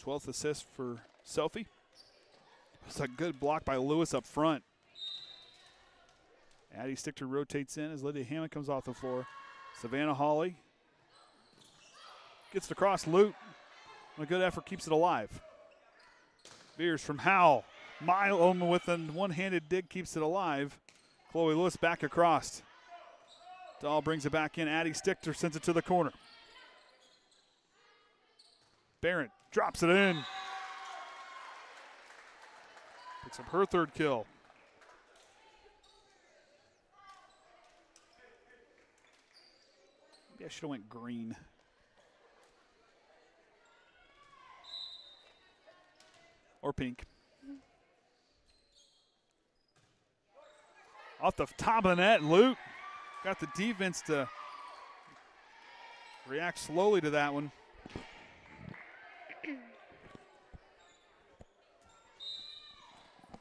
12th assist for Sophie. It's a good block by Lewis up front. Addie Stichter rotates in as Lydia Hammond comes off the floor. Savannah Hawley gets it across. Lute, a good effort, keeps it alive. Veers from Howe. Milo with a one-handed dig keeps it alive. Chloe Lewis back across. Dahl brings it back in. Addie Stichter sends it to the corner. Barrett drops it in. Picks up her 3rd kill. Maybe I should have went green. Or pink. Off the top of the net, Lute got the defense to react slowly to that one.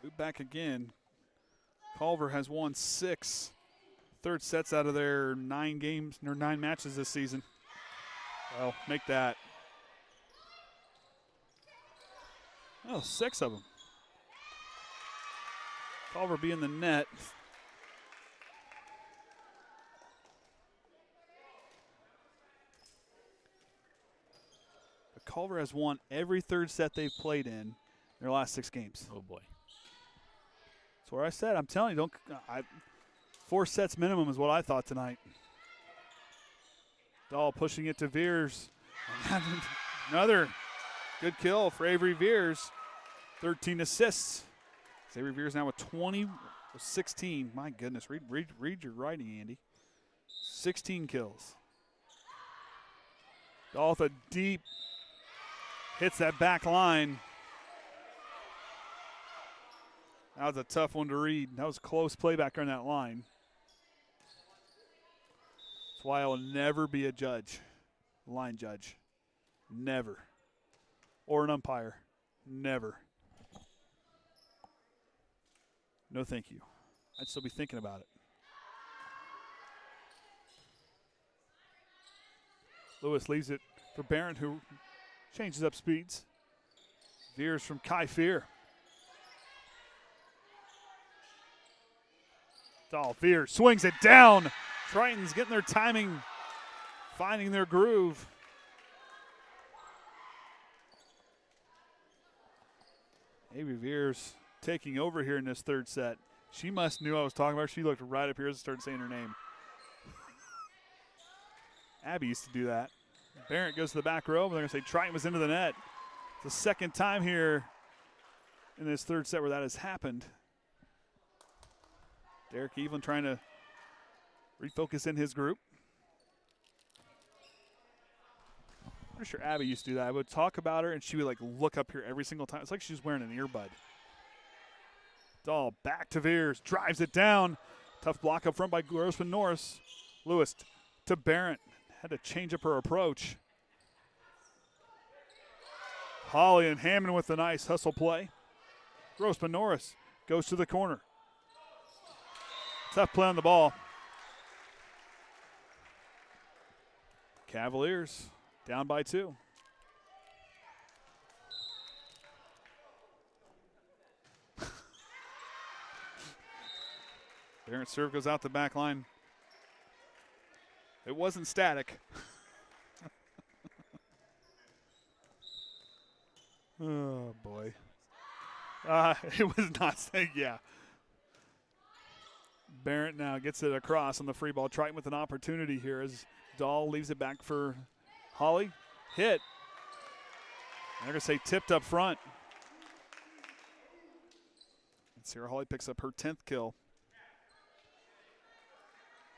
Lute back again. Culver has won 6 third sets out of their 9 matches this season. Well, make that. Oh, 6 of them. Culver be in the net. But Culver has won every third set they've played in their last 6 games. Oh, boy. That's what I said. I'm telling you, 4 sets minimum is what I thought tonight. Dahl pushing it to Veers. Another good kill for Avery Veers. 13 assists. Xavier Veers now with 16. My goodness, read your writing, Andy. 16 kills. Dahl with a deep, hits that back line. That was a tough one to read. That was close play back on that line. That's why I will never be a judge, line judge. Never. Or an umpire. Never. No thank you. I'd still be thinking about it. Lewis leaves it for Barron, who changes up speeds. Veers from Kai Fear. Dahl, Veers swings it down. Triton's getting their timing, finding their groove. Avery Veers taking over here in this third set. She must knew I was talking about her. She looked right up here and started saying her name. Abby used to do that. Barrett goes to the back row, but they're going to say Triton was into the net. It's the second time here in this third set where that has happened. Derek Evelyn trying to refocus in his group. Pretty sure Abby used to do that. I would talk about her, and she would like look up here every single time. It's like she's wearing an earbud. Dahl back to Veers, drives it down. Tough block up front by Grossman Norris. Lewis to Barrett. Had to change up her approach. Holly and Hammond with a nice hustle play. Grossman Norris goes to the corner. Tough play on the ball. Cavaliers down by 2. Barrett's serve goes out the back line. It wasn't static. Oh, boy. It was not static, yeah. Barrett now gets it across on the free ball. Triton with an opportunity here as Dahl leaves it back for Holly. Hit. And they're going to say tipped up front. And Sarah Holly picks up her 10th kill.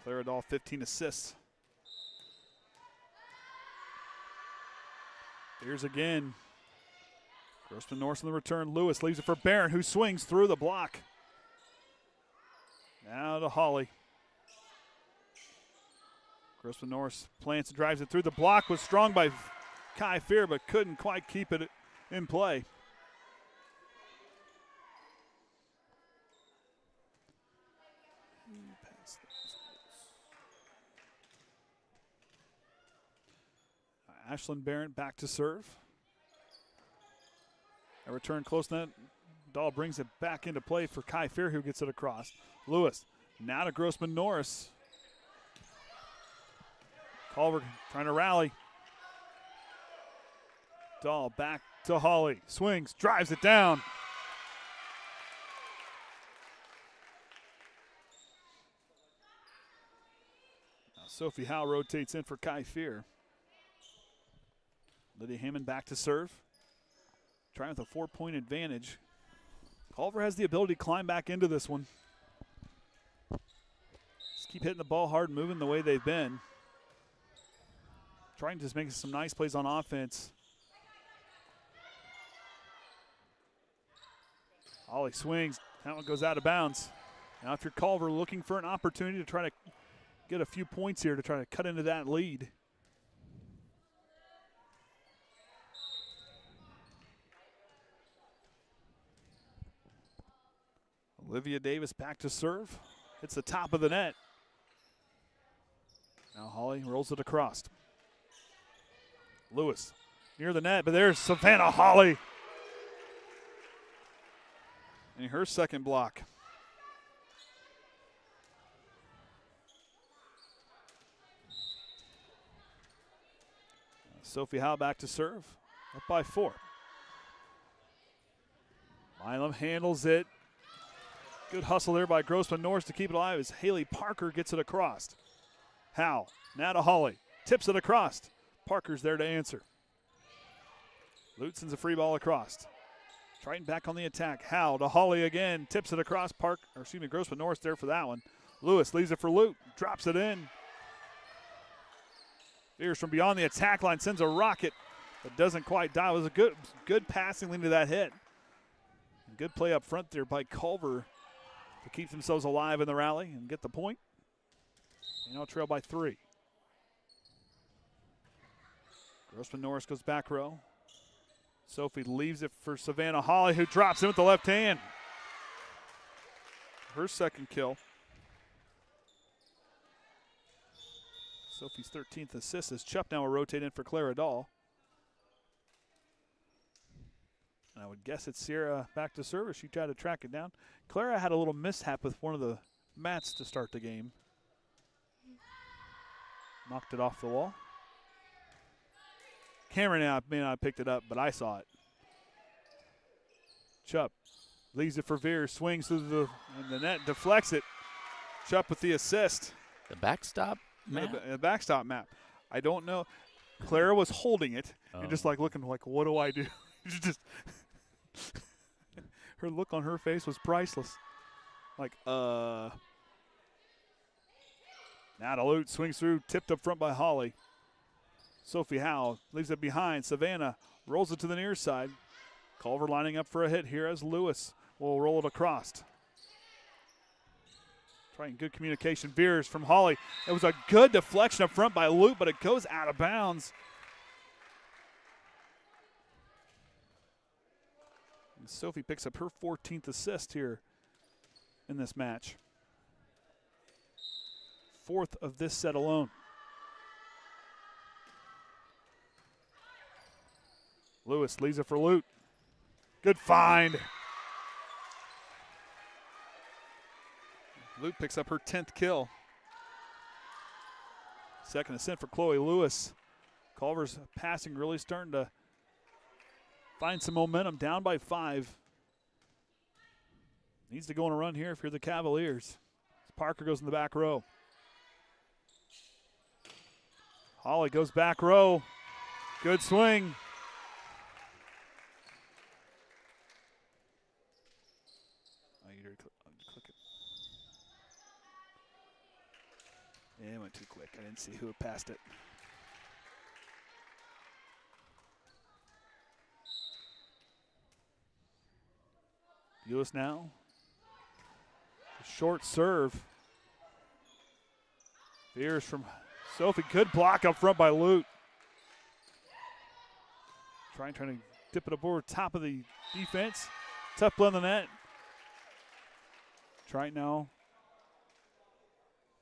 Clara Dahl 15 assists. Here's again. Grossman Norris on the return. Lewis leaves it for Barron, who swings through the block. Now to Holly. Grossman Norris plants and drives it through the block. Was strong by Kai Fear, but couldn't quite keep it in play. Ashlyn Barrett back to serve. A return close net. Dahl brings it back into play for Kai Fear, who gets it across. Lewis now to Grossman Norris. Culver trying to rally. Dahl back to Holly. Swings, drives it down. Now Sophie Howe rotates in for Kai Fear. Lydia Hammond back to serve. Trying with a 4-point advantage. Culver has the ability to climb back into this one. Just keep hitting the ball hard and moving the way they've been. Trying to just make some nice plays on offense. Holly swings. That one goes out of bounds. Now if you're Culver, looking for an opportunity to try to get a few points here to try to cut into that lead. Olivia Davis back to serve. Hits the top of the net. Now Holly rolls it across. Lewis near the net, but there's Savannah Holly. And her second block. Sophie Howe back to serve. Up by 4. Milam handles it. Good hustle there by Grossman Norris to keep it alive as Haley Parker gets it across. Howe now to Holly. Tips it across. Parker's there to answer. Lutzen's a free ball across. Triton back on the attack. Howe to Hawley again. Tips it across Grossman Norris there for that one. Lewis leaves it for Lute. Drops it in. Veers from beyond the attack line sends a rocket, but doesn't quite die. It was a good passing leading to that hit. Good play up front there by Culver to keep themselves alive in the rally and get the point. And now trail by 3. Grossman Norris goes back row. Sophie leaves it for Savannah Hawley, who drops in with the left hand. Her second kill. Sophie's 13th assist as Chup now will rotate in for Clara Dahl. And I would guess it's Sierra back to service. She tried to track it down. Clara had a little mishap with one of the mats to start the game. Knocked it off the wall. Cameron may not have picked it up, but I saw it. Chup leaves it for Veer, swings through the net, deflects it. Chup with the assist. The backstop map? The backstop map. I don't know. Clara was holding it and just like looking like, what do I do? Just her look on her face was priceless. Like, Now to Lute, swings through, tipped up front by Hawley. Sophie Howe leaves it behind. Savannah rolls it to the near side. Culver lining up for a hit here as Lewis will roll it across. Trying good communication. Veers from Hawley. It was a good deflection up front by Lute, but it goes out of bounds. And Sophie picks up her 14th assist here in this match. 4th of this set alone. Lewis leaves it for Lute. Good find. Lute picks up her 10th kill. Second assist for Chloe Lewis. Culver's passing really starting to find some momentum, down by 5. Needs to go on a run here if you're the Cavaliers. Parker goes in the back row. Hawley goes back row. Good swing. Yeah, it went too quick. I didn't see who had passed it. Lewis now. Short serve. Veers from Sophie. Good block up front by Lute. Trying to dip it aboard top of the defense. Tough play on the net. Triton now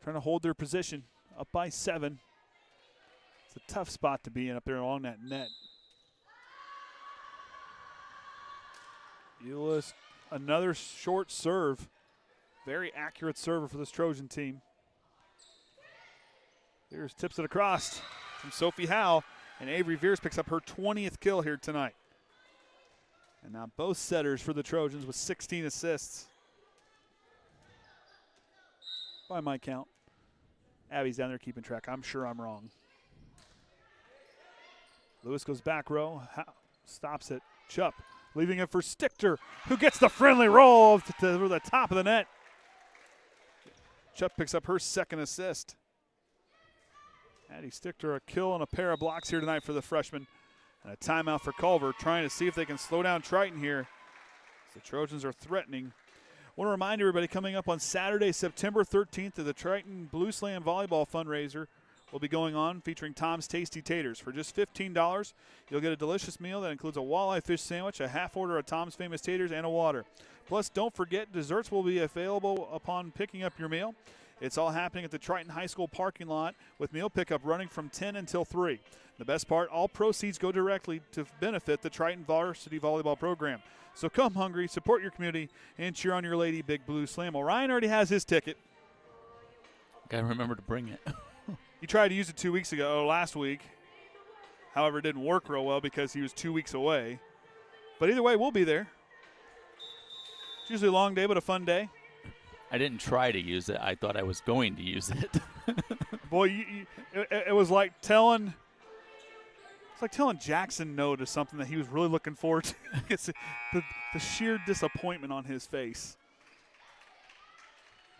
trying to hold their position, up by 7. It's a tough spot to be in up there along that net. Euless, another short serve. Very accurate server for this Trojan team. Veers tips it across from Sophie Howe, and Avery Veers picks up her 20th kill here tonight. And now both setters for the Trojans with 16 assists. By my count. Abby's down there keeping track. I'm sure I'm wrong. Lewis goes back row. Stops it. Chup leaving it for Stichter, who gets the friendly roll to the top of the net. Chup picks up her 2nd assist. Addie Stichter a kill and a pair of blocks here tonight for the freshman. And a timeout for Culver, trying to see if they can slow down Triton here. The Trojans are threatening. I want to remind everybody, coming up on Saturday, September 13th, the Triton Blue Slam Volleyball fundraiser will be going on, featuring Tom's Tasty Taters. For just $15, you'll get a delicious meal that includes a walleye fish sandwich, a half order of Tom's Famous Taters, and a water. Plus, don't forget, desserts will be available upon picking up your meal. It's all happening at the Triton High School parking lot with meal pickup running from 10 until 3. The best part, all proceeds go directly to benefit the Triton Varsity Volleyball program. So come hungry, support your community, and cheer on your lady, Big Blue Slam. Well, Ryan already has his ticket. Gotta remember to bring it. He tried to use it last week. However, it didn't work real well because he was 2 weeks away. But either way, we'll be there. It's usually a long day, but a fun day. I didn't try to use it. I thought I was going to use it. Boy, it was like telling like telling Jackson no to something that he was really looking forward to. It's the sheer disappointment on his face.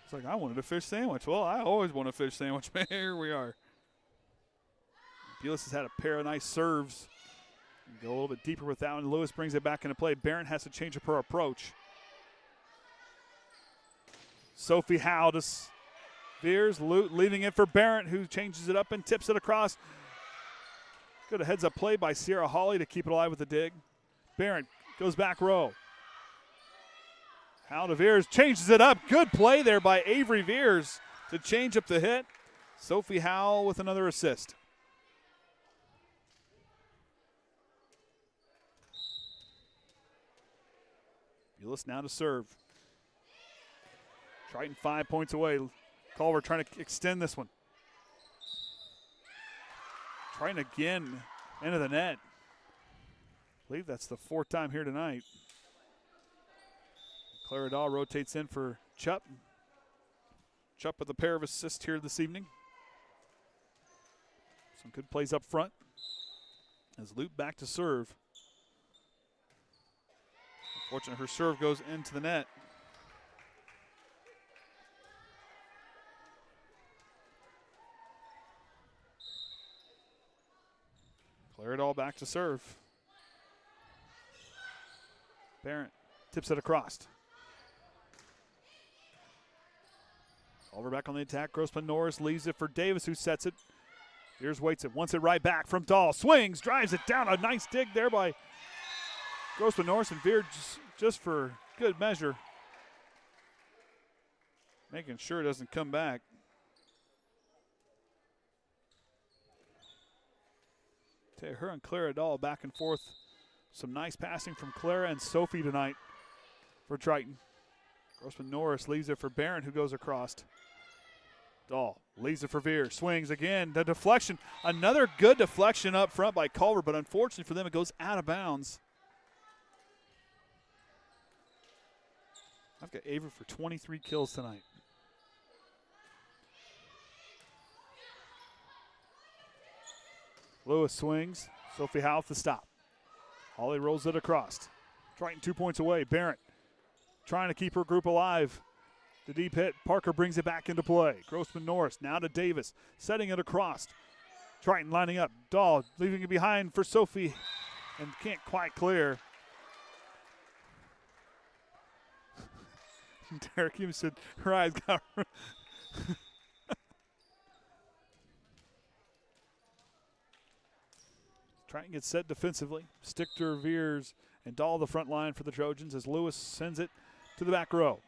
It's like, I wanted a fish sandwich. Well, I always want a fish sandwich. Here we are. Bulis has had a pair of nice serves. Go a little bit deeper with that one. Lewis brings it back into play. Barrett has to change up her approach. Sophie Howe to Veers, leaving it for Barrett, who changes it up and tips it across. Good a heads-up play by Sierra Hawley to keep it alive with the dig. Barrett goes back row. Howe to Veers, changes it up. Good play there by Avery Veers to change up the hit. Sophie Howe with another assist. Bulis now to serve. Triton 5 points away. Culver trying to extend this one. Triton again into the net. I believe that's the 4th time here tonight. Clara Dahl rotates in for Chupp. Chupp with a pair of assists here this evening. Some good plays up front. As Lute back to serve. Unfortunately, her serve goes into the net. Clear it all back to serve. Barrett tips it across. Culver back on the attack. Grossman Norris leaves it for Davis, who sets it. Veers waits it, wants it right back from Dahl. Swings, drives it down. A nice dig there by Grossman Norris, and Veer just for good measure, making sure it doesn't come back. Her and Clara Dahl back and forth. Some nice passing from Clara and Sophie tonight for Triton. Grossman Norris leaves it for Barron, who goes across. Dahl leaves it for Veer. Swings again. The deflection. Another good deflection up front by Culver, but unfortunately for them, it goes out of bounds. I've got Avery for 23 kills tonight. Lewis swings. Sophie Howe with the stop. Hawley rolls it across. Triton 2 points away. Barrett trying to keep her group alive. The deep hit. Parker brings it back into play. Grossman Norris now to Davis. Setting it across. Triton lining up. Dahl leaving it behind for Sophie and can't quite clear. Derek even said her eyes got Triton gets set defensively. Stichter, Veers, and Dahl the front line for the Trojans as Lewis sends it to the back row.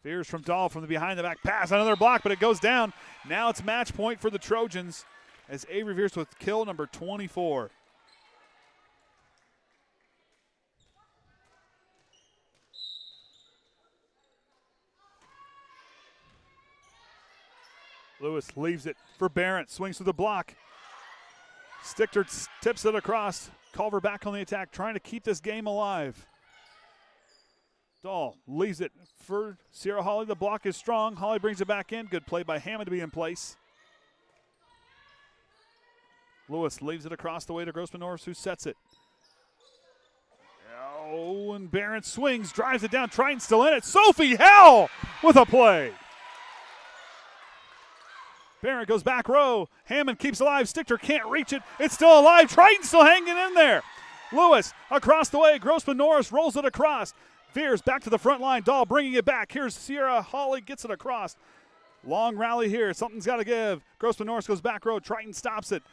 Veers from Dahl from the behind the back pass. Another block, but it goes down. Now it's match point for the Trojans as Avery Veers with kill number 24. Lewis leaves it for Barrett. Swings to the block. Stichter tips it across. Culver back on the attack, trying to keep this game alive. Dahl leaves it for Sierra Hawley. The block is strong. Hawley brings it back in. Good play by Hammond to be in place. Lewis leaves it across the way to Grossman Norris, who sets it. Oh, and Barrett swings, drives it down. Triton still in it. Sophie Hell with a play. Barrett goes back row. Hammond keeps alive. Stichter can't reach it. It's still alive. Triton still hanging in there. Lewis across the way. Grossman Norris rolls it across. Veers back to the front line. Dahl bringing it back. Here's Sierra Hawley, gets it across. Long rally here. Something's got to give. Grossman Norris goes back row. Triton stops it.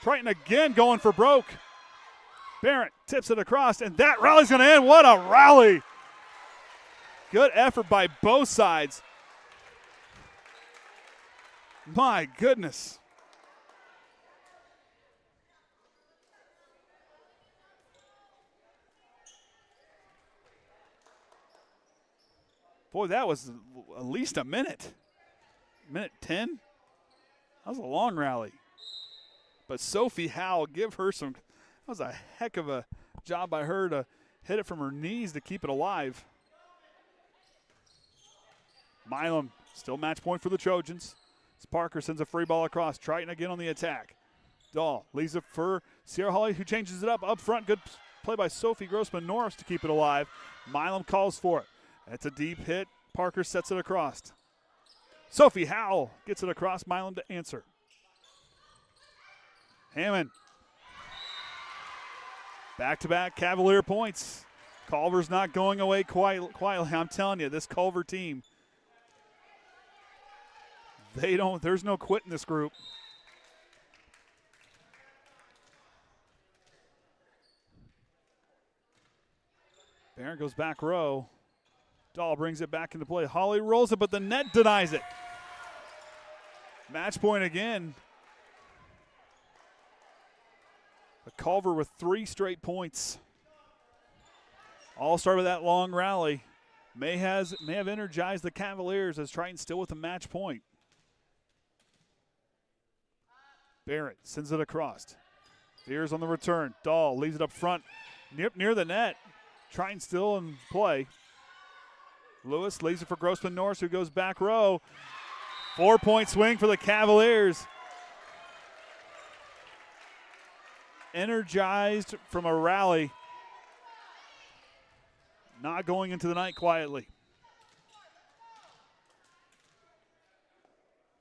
Triton again going for broke. Barrett tips it across, and that rally's going to end. What a rally. Good effort by both sides. My goodness. Boy, that was at least a minute. Minute 10? That was a long rally. But Sophie Howe, give her some, that was a heck of a job by her to hit it from her knees to keep it alive. Milam, still match point for the Trojans. As Parker sends a free ball across. Triton again on the attack. Dahl leaves it for Sierra Holly, who changes it up front. Good play by Sophie Grossman-Norris to keep it alive. Milam calls for it. That's a deep hit. Parker sets it across. Sophie Howell gets it across. Milam to answer. Hammond. Back-to-back Cavalier points. Culver's not going away quietly. I'm telling you, this Culver team, there's no quit in this group. Barrett goes back row. Dahl brings it back into play. Holly rolls it, but the net denies it. Match point again. But Culver with 3 straight points. All started with that long rally. May have energized the Cavaliers as Triton still with a match point. Barrett sends it across. Veers on the return. Dahl leaves it up front near the net. Triton still in play. Lewis leaves it for Grossman-Norris, who goes back row. 4-point swing for the Cavaliers. Energized from a rally. Not going into the night quietly.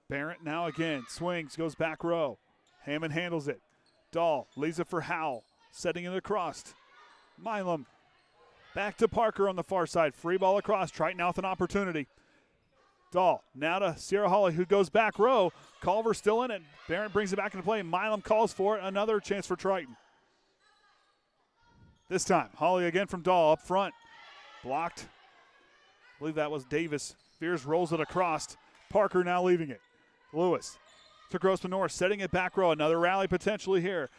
Barrett now again swings, goes back row. Hammond handles it. Dahl leaves it for Howell, setting it across. Milam back to Parker on the far side. Free ball across. Triton now with an opportunity. Dahl now to Sierra Holly, who goes back row. Culver still in it. Barrett brings it back into play. Milam calls for it. Another chance for Triton. This time, Holly again from Dahl up front. Blocked. I believe that was Davis. Veers rolls it across. Parker now leaving it. Lewis to Grossman-Norris, setting it back row. Another rally potentially here.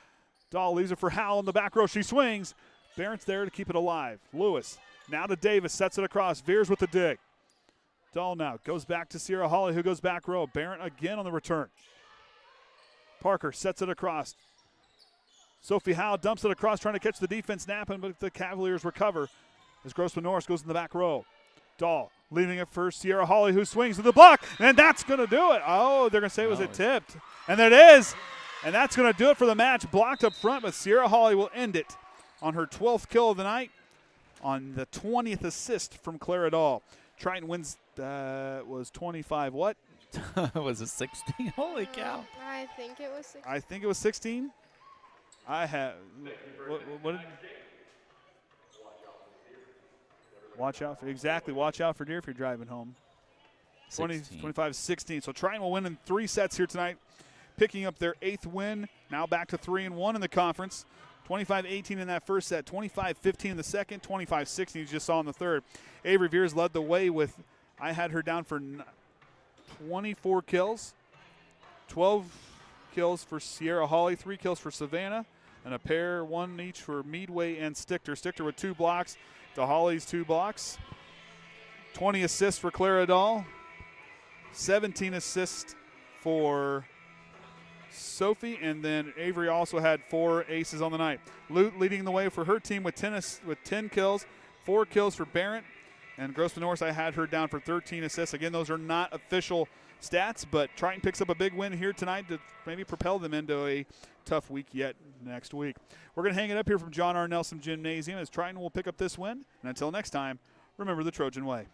Dahl leaves it for Howell in the back row. She swings. Barrett's there to keep it alive. Lewis now to Davis, sets it across. Veers with the dig. Dahl now goes back to Sierra Holly, who goes back row. Barrett again on the return. Parker sets it across. Sophie Howell dumps it across, trying to catch the defense napping, but the Cavaliers recover as Grossman-Norris goes in the back row. Dahl leaving it for Sierra Holly, who swings to the block, and that's going to do it. Oh, they're going to say, was it tipped? And it is. And that's going to do it for the match. Blocked up front, but Sierra Holly will end it on her 12th kill of the night on the 20th assist from Clara Dahl. Triton wins, was 25 what? Was it 16? Holy cow. I think it was 16. I think it was 16. I have. What did, watch out for, exactly. Watch out for deer if you're driving home. 25-16. So Triton will win in 3 sets here tonight, picking up their 8th win. Now back to 3-1 in the conference. 25-18 in that first set, 25-15 in the second, 25-16 you just saw in the third. Avery Veers led the way with, I had her down for 24 kills, 12 kills for Sierra Holly, 3 kills for Savannah, and a pair, 1 each for Meadway and Stichter. Stichter with 2 blocks, to Holly's 2 blocks. 20 assists for Clara Dahl, 17 assists for Sophie, and then Avery also had 4 aces on the night. Lute leading the way for her team with 10 kills, 4 kills for Barrett, and Grossman-Norris, I had her down for 13 assists. Again, those are not official stats, but Triton picks up a big win here tonight to maybe propel them into a tough week yet next week. We're going to hang it up here from John R. Nelson Gymnasium as Triton will pick up this win, and until next time, remember the Trojan way.